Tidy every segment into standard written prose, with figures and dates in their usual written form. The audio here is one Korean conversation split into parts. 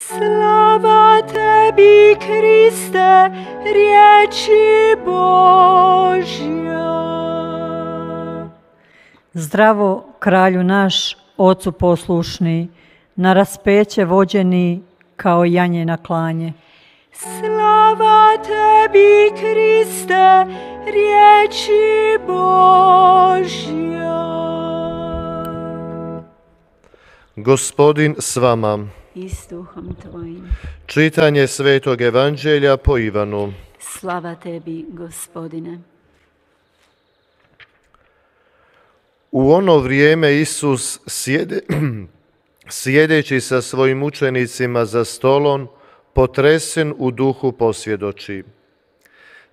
Slava tebi, Kriste, riječi Božja. Zdravo, kralju naš, ocu poslušni, na raspeće vođeni kao janje na klanje. Slava tebi, Kriste, riječi Božja. Gospodin s vama. I s duhom tvojim. Čitanje Svetog Evanđelja po Ivanu. Slava tebi, Gospodine. U ono vrijeme Isus sjedeći sa svojim učenicima za stolom, potresen u duhu posvjedoči: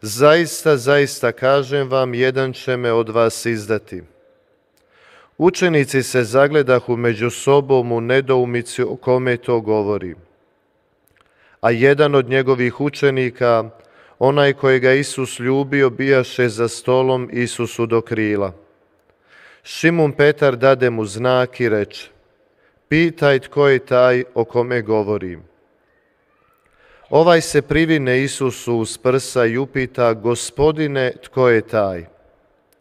Zaista, zaista kažem vam, jedan će me od vas izdati. Učenici se zagledahu među sobom u nedoumici o kome to govori. A jedan od njegovih učenika, onaj kojega Isus ljubio, bijaše za stolom Isusu do krila. Šimun Petar dade mu znak i reče: Pitaj tko je taj o kome govorim. Ovaj se privine Isusu uz prsa i upita: Gospodine, tko je taj?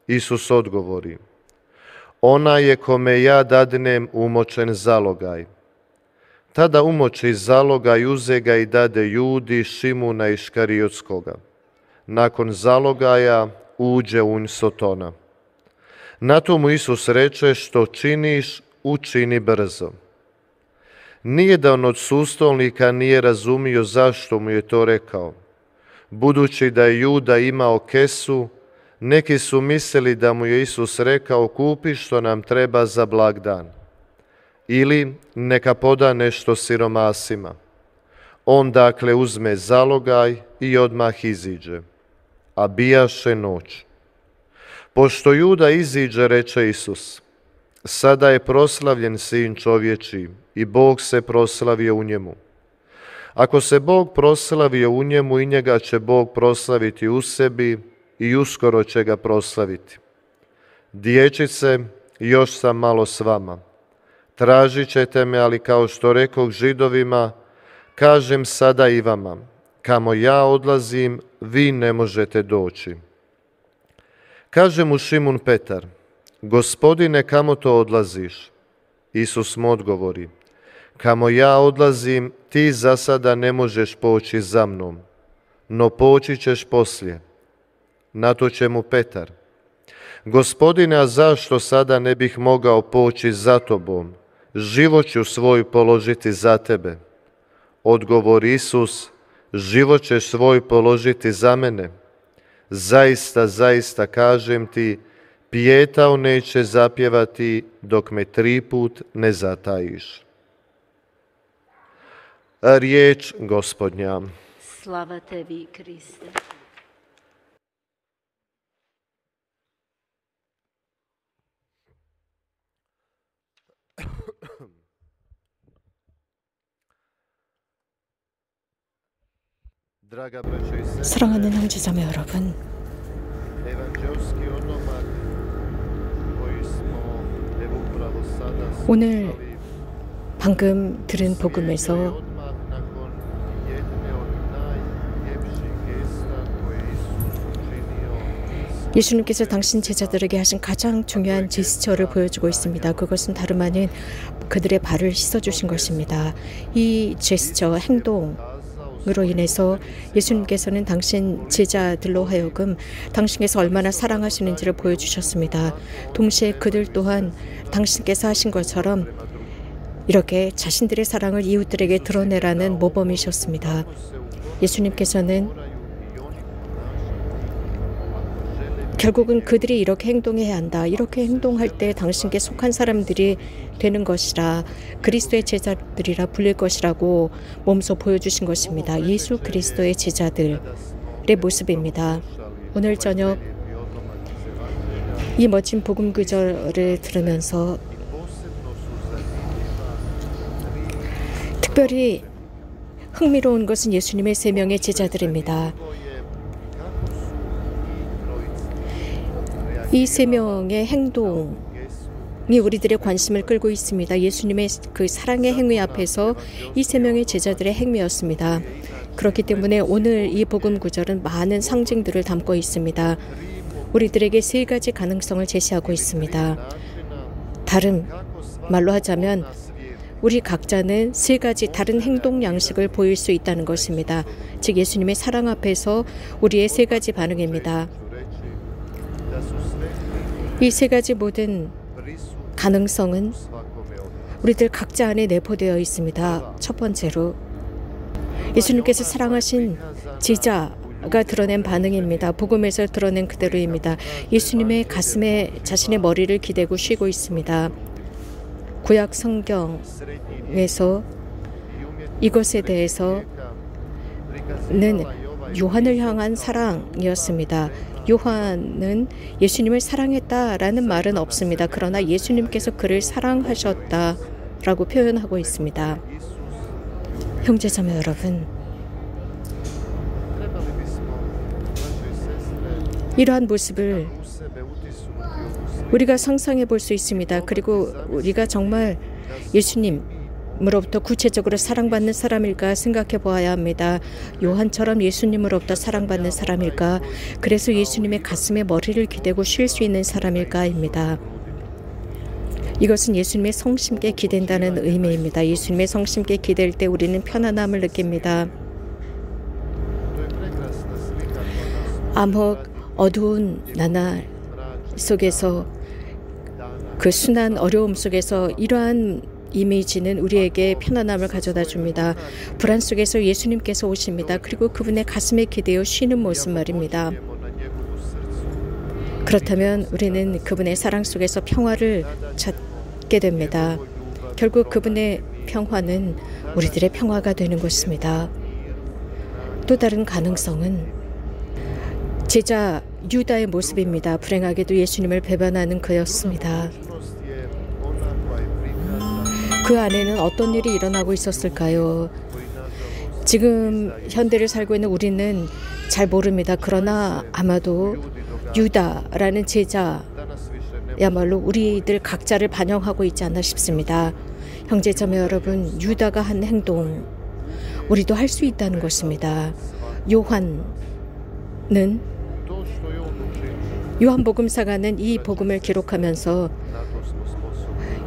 Isus odgovori: Ona je kome ja dadnem umočen zalogaj. Tada umoči zalogaj, uze ga i dade Judi, Šimuna Iškariotskoga. Nakon zalogaja uđe unj Sotona. Na to mu Isus reče: Što činiš, učini brzo. Nijedan od sustolnika nije razumio zašto mu je to rekao. Budući da je Juda imao kesu, neki su mislili da mu je Isus rekao: Kupi što nam treba za blagdan, ili neka poda nešto siromasima. On dakle uzme zalogaj i odmah iziđe, a bijaše noć. Pošto Juda iziđe, reče Isus: Sada je proslavljen Sin čovječji i Bog se proslavio u njemu. Ako se Bog proslavio u njemu, i njega će Bog proslaviti u sebi i uskoro će ga proslaviti. Dječice, još sam malo s vama. Tražit ćete me, ali kao što rekoh Židovima, kažem sada i vama: kamo ja odlazim, vi ne možete doći. Kaže mu Šimun Petar: Gospodine, kamo to odlaziš? Isus mu odgovori: Kamo ja odlazim, ti za sada ne možeš poći za mnom, no poći ćeš poslije. Na to će mu Petar: Gospodine, a zašto sada ne bih mogao poći za tobom? Život ću svoj položiti za tebe. Odgovori Isus: Život ćeš svoj položiti za mene. Zaista, zaista kažem ti, pijetao neće zapjevati dok me 3 put ne zatajiš. Riječ Gospodnja. Slava tebi, Kriste. 사랑하는 형제자매 여러분, 오늘 방금 들은 복음에서 예수님께서 당신 제자들에게 하신 가장 중요한 제스처를 보여주고 있습니다. 그것은 다름 아닌 그들의 발을 씻어주신 것입니다. 이 제스처, 행동으로 인해서 예수님께서는 당신 제자들로 하여금 당신께서 얼마나 사랑하시는지를 보여주셨습니다. 동시에 그들 또한 당신께서 하신 것처럼 이렇게 자신들의 사랑을 이웃들에게 드러내라는 모범이셨습니다. 예수님께서는 결국은 그들이 이렇게 행동해야 한다. 이렇게 행동할 때 당신께 속한 사람들이 되는 것이라, 그리스도의 제자들이라 불릴 것이라고 몸소 보여주신 것입니다. 예수 그리스도의 제자들의 모습입니다. 오늘 저녁 이 멋진 복음 구절을 들으면서 특별히 흥미로운 것은 예수님의 3명의 제자들입니다. 이 3명의 행동을 우리들의 관심을 끌고 있습니다. 예수님의 그 사랑의 행위 앞에서 이 세 명의 제자들의 행위였습니다. 그렇기 때문에 오늘 이 복음 구절은 많은 상징들을 담고 있습니다. 우리들에게 세 가지 가능성을 제시하고 있습니다. 다른 말로 하자면 우리 각자는 세 가지 다른 행동 양식을 보일 수 있다는 것입니다. 즉 예수님의 사랑 앞에서 우리의 세 가지 반응입니다. 이 세 가지 모든 가능성은 우리들 각자 안에 내포되어 있습니다. 첫 번째로 예수님께서 사랑하신 제자가 드러낸 반응입니다. 복음에서 드러낸 그대로입니다. 예수님의 가슴에 자신의 머리를 기대고 쉬고 있습니다. 구약 성경에서 이것에 대해서는 요한을 향한 사랑이었습니다. 요한은 예수님을 사랑했다라는 말은 없습니다. 그러나 예수님께서 그를 사랑하셨다라고 표현하고 있습니다. 형제자매 여러분, 이러한 모습을 우리가 상상해 볼 수 있습니다. 그리고 우리가 정말 예수님으로부터 구체적으로 사랑받는 사람일까 생각해 보아야 합니다. 요한처럼 예수님으로부터 사랑받는 사람일까? 그래서 예수님의 가슴에 머리를 기대고 쉴 수 있는 사람일까입니다. 이것은 예수님의 성심께 기댄다는 의미입니다. 예수님의 성심께 기댈 때 우리는 편안함을 느낍니다. 암흑 어두운 나날 속에서 그 순한 어려움 속에서 이러한 이미지는 우리에게 편안함을 가져다 줍니다. 불안 속에서 예수님께서 오십니다. 그리고 그분의 가슴에 기대어 쉬는 모습 말입니다. 그렇다면 우리는 그분의 사랑 속에서 평화를 찾게 됩니다. 결국 그분의 평화는 우리들의 평화가 되는 것입니다. 또 다른 가능성은 제자 유다의 모습입니다. 불행하게도 예수님을 배반하는 그였습니다. 그 안에는 어떤 일이 일어나고 있었을까요? 지금 현대를 살고 있는 우리는 잘 모릅니다. 그러나 아마도 유다라는 제자야말로 우리들 각자를 반영하고 있지 않나 싶습니다. 형제자매 여러분, 유다가 한 행동 우리도 할 수 있다는 것입니다. 요한복음사가는 이 복음을 기록하면서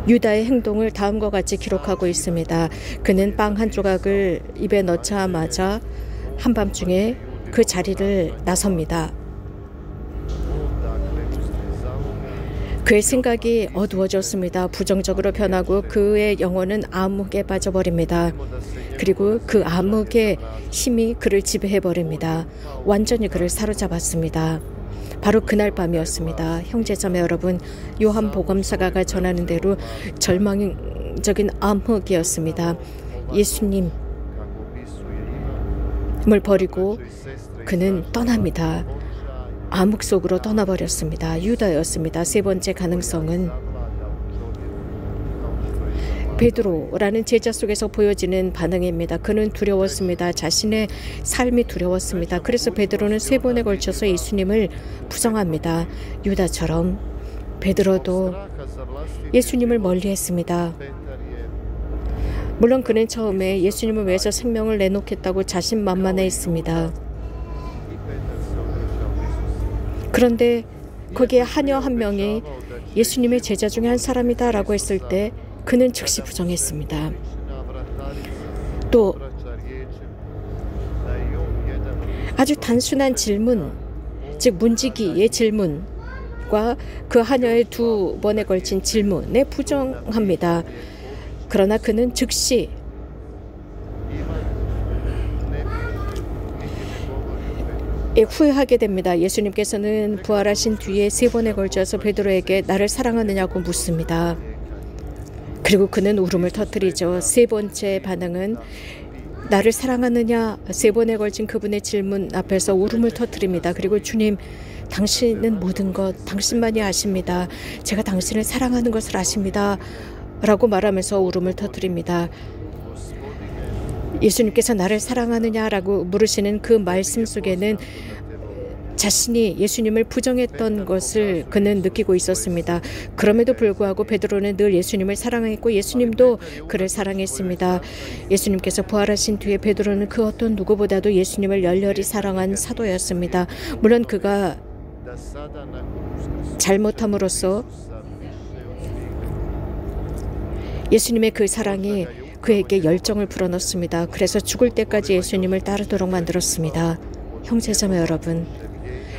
유다의 행동을 다음과 같이 기록하고 있습니다. 그는 빵 한 조각을 입에 넣자마자 한밤중에 그 자리를 나섭니다. 그의 생각이 어두워졌습니다. 부정적으로 변하고 그의 영혼은 암흑에 빠져버립니다. 그리고 그 암흑의 힘이 그를 지배해버립니다. 완전히 그를 사로잡았습니다. 바로 그날 밤이었습니다. 형제자매 여러분, 요한복음사가가 전하는 대로 절망적인 암흑이었습니다. 예수님을 버리고 그는 떠납니다. 암흑 속으로 떠나버렸습니다. 유다였습니다. 세 번째 가능성은 베드로라는 제자 속에서 보여지는 반응입니다. 그는 두려웠습니다. 자신의 삶이 두려웠습니다. 그래서 베드로는 3번에 걸쳐서 예수님을 부정합니다. 유다처럼 베드로도 예수님을 멀리했습니다. 물론 그는 처음에 예수님을 위해서 생명을 내놓겠다고 자신만만해했습니다. 그런데 거기에 하녀 한 명이 예수님의 제자 중에 한 사람이다라고 했을 때 그는 즉시 부정했습니다. 또 아주 단순한 질문, 즉 문지기의 질문과 그 하녀의 2번에 걸친 질문에 부정합니다. 그러나 그는 즉시 후회하게 됩니다. 예수님께서는 부활하신 뒤에 3번에 걸쳐서 베드로에게 나를 사랑하느냐고 묻습니다. 그리고 그는 울음을 터뜨리죠. 3번째 반응은 나를 사랑하느냐, 3번에 걸친 그분의 질문 앞에서 울음을 터뜨립니다. 그리고 주님, 당신은 모든 것 당신만이 아십니다. 제가 당신을 사랑하는 것을 아십니다. 라고 말하면서 울음을 터뜨립니다. 예수님께서 나를 사랑하느냐라고 물으시는 그 말씀 속에는 자신이 예수님을 부정했던 것을 그는 느끼고 있었습니다. 그럼에도 불구하고 베드로는 늘 예수님을 사랑했고 예수님도 그를 사랑했습니다. 예수님께서 부활하신 뒤에 베드로는 그 어떤 누구보다도 예수님을 열렬히 사랑한 사도였습니다. 물론 그가 잘못함으로써 예수님의 그 사랑이 그에게 열정을 불어넣습니다. 그래서 죽을 때까지 예수님을 따르도록 만들었습니다. 형제자매 여러분,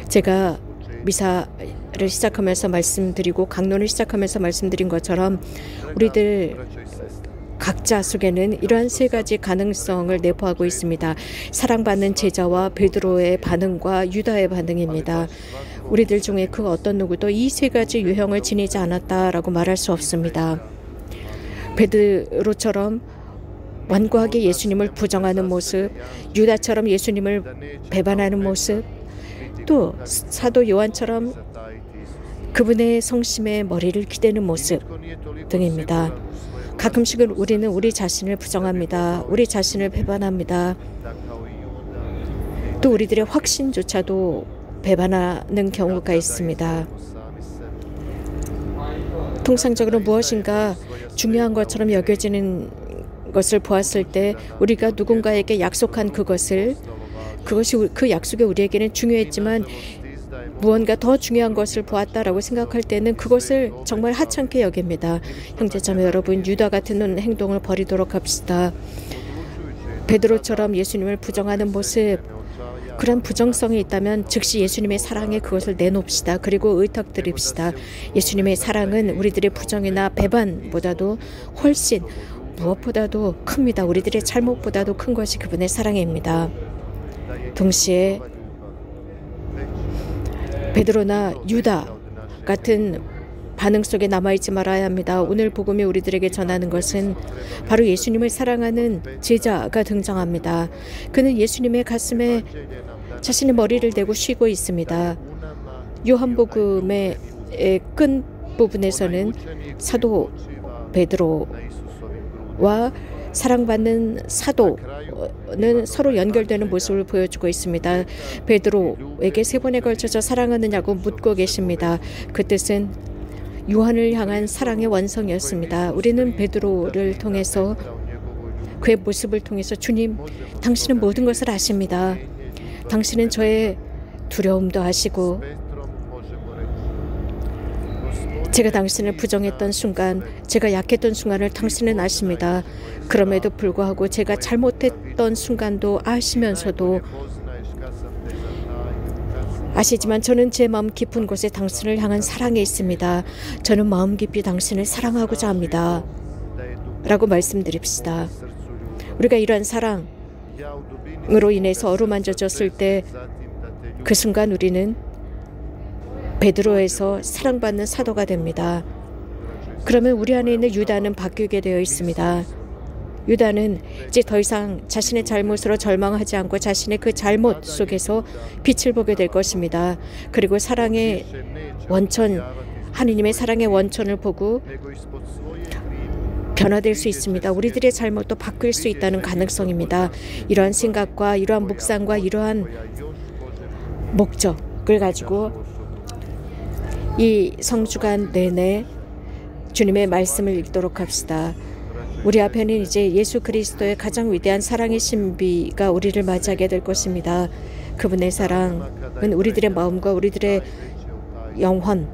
제가 미사를 시작하면서 말씀드리고 강론을 시작하면서 말씀드린 것처럼 우리들 각자 속에는 이러한 세 가지 가능성을 내포하고 있습니다. 사랑받는 제자와 베드로의 반응과 유다의 반응입니다. 우리들 중에 그 어떤 누구도 이 세 가지 유형을 지니지 않았다라고 말할 수 없습니다. 베드로처럼 완고하게 예수님을 부정하는 모습, 유다처럼 예수님을 배반하는 모습, 또 사도 요한처럼 그분의 성심에 머리를 기대는 모습 등입니다. 가끔씩은 우리는 우리 자신을 부정합니다. 우리 자신을 배반합니다. 또 우리들의 확신조차도 배반하는 경우가 있습니다. 통상적으로 무엇인가 중요한 것처럼 여겨지는 것을 보았을 때 우리가 누군가에게 약속한 그것이 그 약속이 우리에게는 중요했지만 무언가 더 중요한 것을 보았다라고 생각할 때는 그것을 정말 하찮게 여깁니다. 형제자매 여러분, 유다 같은 행동을 버리도록 합시다. 베드로처럼 예수님을 부정하는 모습, 그런 부정성이 있다면 즉시 예수님의 사랑에 그것을 내놓읍시다. 그리고 의탁드립시다. 예수님의 사랑은 우리들의 부정이나 배반보다도 훨씬 무엇보다도 큽니다. 우리들의 잘못보다도 큰 것이 그분의 사랑입니다. 동시에 베드로나 유다 같은 반응 속에 남아있지 말아야 합니다. 오늘 복음이 우리들에게 전하는 것은 바로 예수님을 사랑하는 제자가 등장합니다. 그는 예수님의 가슴에 자신의 머리를 대고 쉬고 있습니다. 요한복음의 끝 부분에서는 사도 베드로와 사랑받는 사도는 서로 연결되는 모습을 보여주고 있습니다. 베드로에게 3번에 걸쳐서 사랑하느냐고 묻고 계십니다. 그 뜻은 요한을 향한 사랑의 완성이었습니다. 우리는 베드로를 통해서 그의 모습을 통해서 주님, 당신은 모든 것을 아십니다. 당신은 저의 두려움도 아시고 제가 당신을 부정했던 순간, 제가 약했던 순간을 당신은 아십니다. 그럼에도 불구하고 제가 잘못했던 순간도 아시면서도 아시지만 저는 제 마음 깊은 곳에 당신을 향한 사랑이 있습니다. 저는 마음 깊이 당신을 사랑하고자 합니다. 라고 말씀드립시다. 우리가 이러한 사랑으로 인해서 어루만져졌을 때 그 순간 우리는 베드로에서 사랑받는 사도가 됩니다. 그러면 우리 안에 있는 유다는 바뀌게 되어 있습니다. 유다는 이제 더 이상 자신의 잘못으로 절망하지 않고 자신의 그 잘못 속에서 빛을 보게 될 것입니다. 그리고 사랑의 원천, 하느님의 사랑의 원천을 보고 변화될 수 있습니다. 우리들의 잘못도 바뀔 수 있다는 가능성입니다. 이러한 생각과 이러한 묵상과 이러한 목적을 가지고 이 성주간 내내 주님의 말씀을 읽도록 합시다. 우리 앞에는 이제 예수 그리스도의 가장 위대한 사랑의 신비가 우리를 맞이하게 될 것입니다. 그분의 사랑은 우리들의 마음과 우리들의 영혼에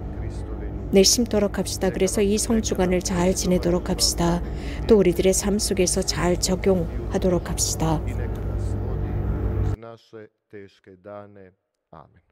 심도록 합시다. 그래서 이 성주간을 잘 지내도록 합시다. 또 우리들의 삶 속에서 잘 적용하도록 합시다. Amen.